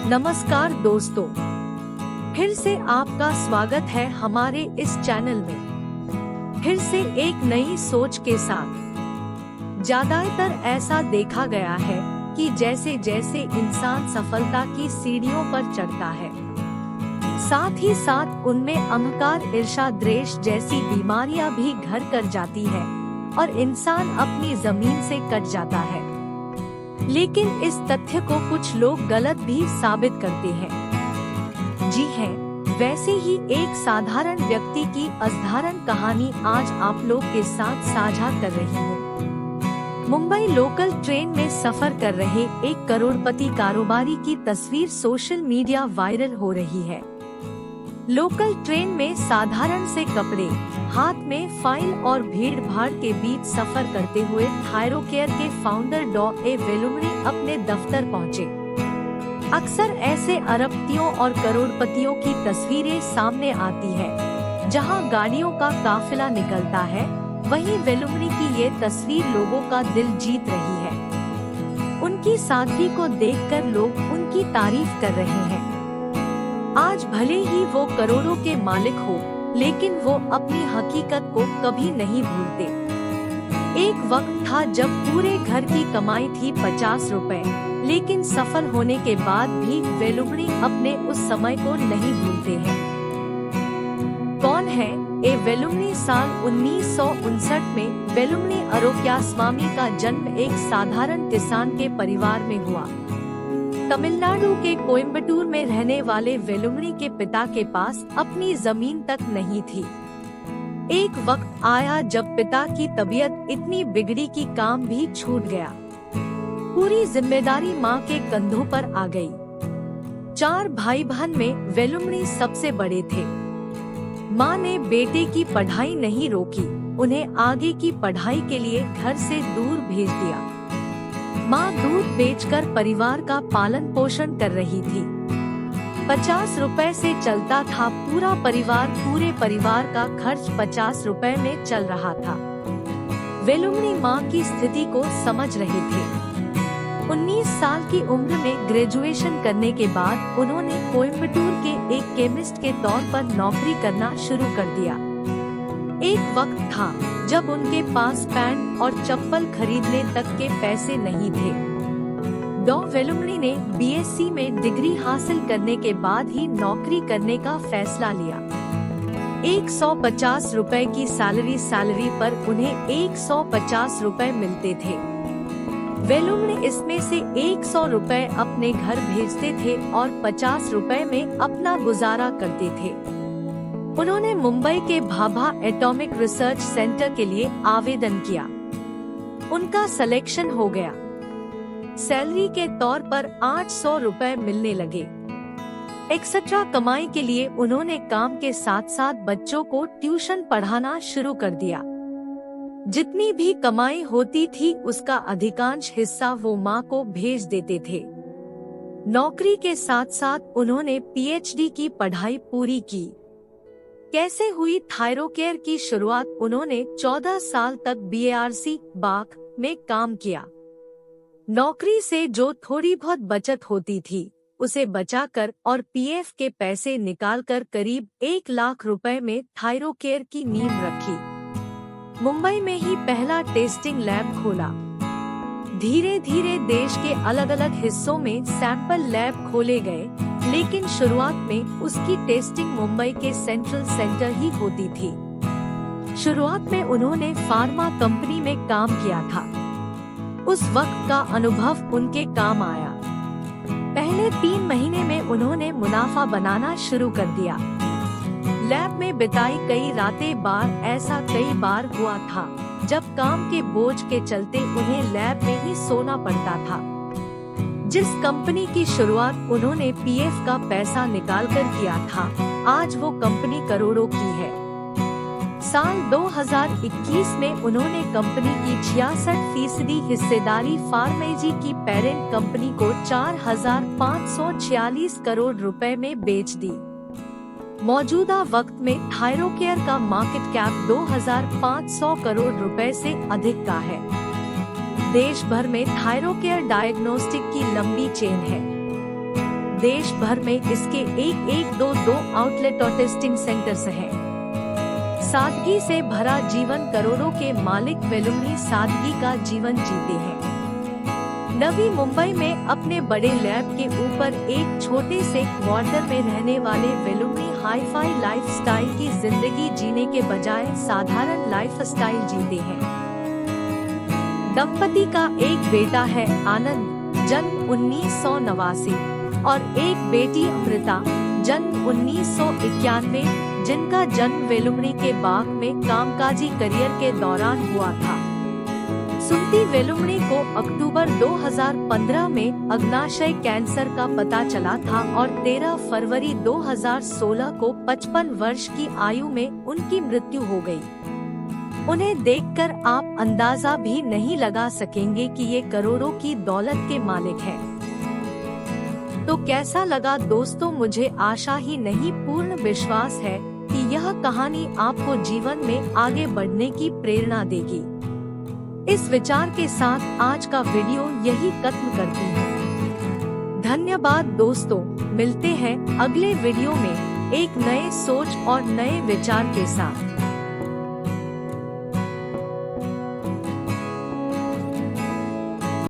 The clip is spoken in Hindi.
नमस्कार दोस्तों, फिर से आपका स्वागत है हमारे इस चैनल में। फिर से एक नई सोच के साथ। ज्यादातर ऐसा देखा गया है कि जैसे जैसे इंसान सफलता की सीढ़ियों पर चढ़ता है, साथ ही साथ उनमें अहंकार, ईर्ष्या, द्वेष जैसी बीमारियां भी घर कर जाती है और इंसान अपनी जमीन से कट जाता है। लेकिन इस तथ्य को कुछ लोग गलत भी साबित करते हैं। जी हैं, वैसे ही एक साधारण व्यक्ति की असाधारण कहानी आज आप लोग के साथ साझा कर रही हूँ। मुंबई लोकल ट्रेन में सफर कर रहे एक करोड़पति कारोबारी की तस्वीर सोशल मीडिया वायरल हो रही है। लोकल ट्रेन में साधारण से कपड़े, हाथ में फाइल और भीड़ भाड़ के बीच सफर करते हुए थायरोकेयर के फाउंडर डॉ ए वेलुमणी अपने दफ्तर पहुंचे। अक्सर ऐसे अरबपतियों और करोड़पतियों की तस्वीरें सामने आती है जहां गाड़ियों का काफिला निकलता है, वहीं वेलुमणी की ये तस्वीर लोगों का दिल जीत रही है। उनकी सादगी को देखकर लोग उनकी तारीफ कर रहे हैं। आज भले ही वो करोड़ों के मालिक हो, लेकिन वो अपनी हकीकत को कभी नहीं भूलते। एक वक्त था जब पूरे घर की कमाई थी 50 रुपए, लेकिन सफल होने के बाद भी वेलुमणी अपने उस समय को नहीं भूलते हैं। कौन है ए वेलुमणी? साल 1959 में वेलुमणी अरोक्यास्वामी का जन्म एक साधारण किसान के परिवार में हुआ। तमिलनाडु के कोयम्बटूर में रहने वाले वेलुमणी के पिता के पास अपनी जमीन तक नहीं थी। एक वक्त आया जब पिता की तबीयत इतनी बिगड़ी कि काम भी छूट गया। पूरी जिम्मेदारी माँ के कंधों पर आ गई। 4 भाई बहन में वेलुमणी सबसे बड़े थे। माँ ने बेटे की पढ़ाई नहीं रोकी, उन्हें आगे की पढ़ाई के लिए घर से दूर भेज दिया। माँ दूध बेचकर परिवार का पालन पोषण कर रही थी। 50 रुपए से चलता था पूरा परिवार। पूरे परिवार का खर्च 50 रुपए में चल रहा था। वेलुमणी माँ की स्थिति को समझ रहे थे। 19 साल की उम्र में ग्रेजुएशन करने के बाद उन्होंने कोयम्बटूर के एक केमिस्ट के तौर पर नौकरी करना शुरू कर दिया। एक वक्त था जब उनके पास पैंट और चप्पल खरीदने तक के पैसे नहीं थे। डॉ वेलुमणी ने बीएससी में डिग्री हासिल करने के बाद ही नौकरी करने का फैसला लिया। 150 रुपए की सैलरी पर उन्हें 150 रुपए मिलते थे। वेलुमणी इसमें से 100 रुपए अपने घर भेजते थे और 50 रुपए में अपना गुजारा करते थे। उन्होंने मुंबई के भाभा एटॉमिक रिसर्च सेंटर के लिए आवेदन किया। उनका सिलेक्शन हो गया। सैलरी के तौर पर 800 रुपए मिलने लगे। एक्स्ट्रा कमाई के लिए उन्होंने काम के साथ साथ बच्चों को ट्यूशन पढ़ाना शुरू कर दिया। जितनी भी कमाई होती थी उसका अधिकांश हिस्सा वो माँ को भेज देते थे। नौकरी के साथ साथ उन्होंने पीएचडी की पढ़ाई पूरी की। कैसे हुई थायरोकेयर की शुरुआत? उन्होंने 14 साल तक बीएआरसी बाग में काम किया। नौकरी से जो थोड़ी बहुत बचत होती थी उसे बचाकर और पीएफ के पैसे निकालकर करीब 1 लाख रुपए में थायरोकेयर की नींव रखी। मुंबई में ही पहला टेस्टिंग लैब खोला। धीरे धीरे देश के अलग अलग हिस्सों में सैंपल लैब खोले गए, लेकिन शुरुआत में उसकी टेस्टिंग मुंबई के सेंट्रल सेंटर ही होती थी। शुरुआत में उन्होंने फार्मा कंपनी में काम किया था। उस वक्त का अनुभव उनके काम आया। पहले 3 महीने में उन्होंने मुनाफा बनाना शुरू कर दिया। लैब में बिताई कई रातें ऐसा कई बार हुआ था जब काम के बोझ के चलते उन्हें लैब में ही सोना पड़ता था। जिस कंपनी की शुरुआत उन्होंने पीएफ का पैसा निकालकर किया था, आज वो कंपनी करोड़ों की है। साल 2021 में उन्होंने कंपनी की 66% हिस्सेदारी फार्मेजी की पेरेंट कंपनी को 4,546 करोड़ रुपए में बेच दी। मौजूदा वक्त में थायरोकेयर का मार्केट कैप 2,500 करोड़ रुपए से अधिक का है। देश भर में थायरोकेयर डायग्नोस्टिक की लंबी चेन है। देश भर में इसके 1122 आउटलेट और टेस्टिंग सेंटर्स हैं। सादगी से भरा जीवन, करोड़ों के मालिक वेलुमनी सादगी का जीवन जीते हैं। नवी मुंबई में अपने बड़े लैब के ऊपर एक छोटे से क्वार्टर में रहने वाले वेलुमनी हाई-फाई लाइफस्टाइल की जिंदगी जीने के बजाय साधारण लाइफस्टाइल जीते हैं। दंपति का एक बेटा है आनंद, जन्म 1989, और एक बेटी अमृता, जन्म 1991, जिनका जन्म वेलुमनी के बाग में कामकाजी करियर के दौरान हुआ था। सुमति वेलुमनी को अक्टूबर 2015 में अग्नाशय कैंसर का पता चला था और 13 फरवरी 2016 को 55 वर्ष की आयु में उनकी मृत्यु हो गई। उन्हें देखकर आप अंदाजा भी नहीं लगा सकेंगे कि ये करोड़ों की दौलत के मालिक हैं। तो कैसा लगा दोस्तों? मुझे आशा ही नहीं पूर्ण विश्वास है कि यह कहानी आपको जीवन में आगे बढ़ने की प्रेरणा देगी। इस विचार के साथ आज का वीडियो यही खत्म करती हूँ। धन्यवाद दोस्तों, मिलते हैं अगले वीडियो में एक नए सोच और नए विचार के साथ।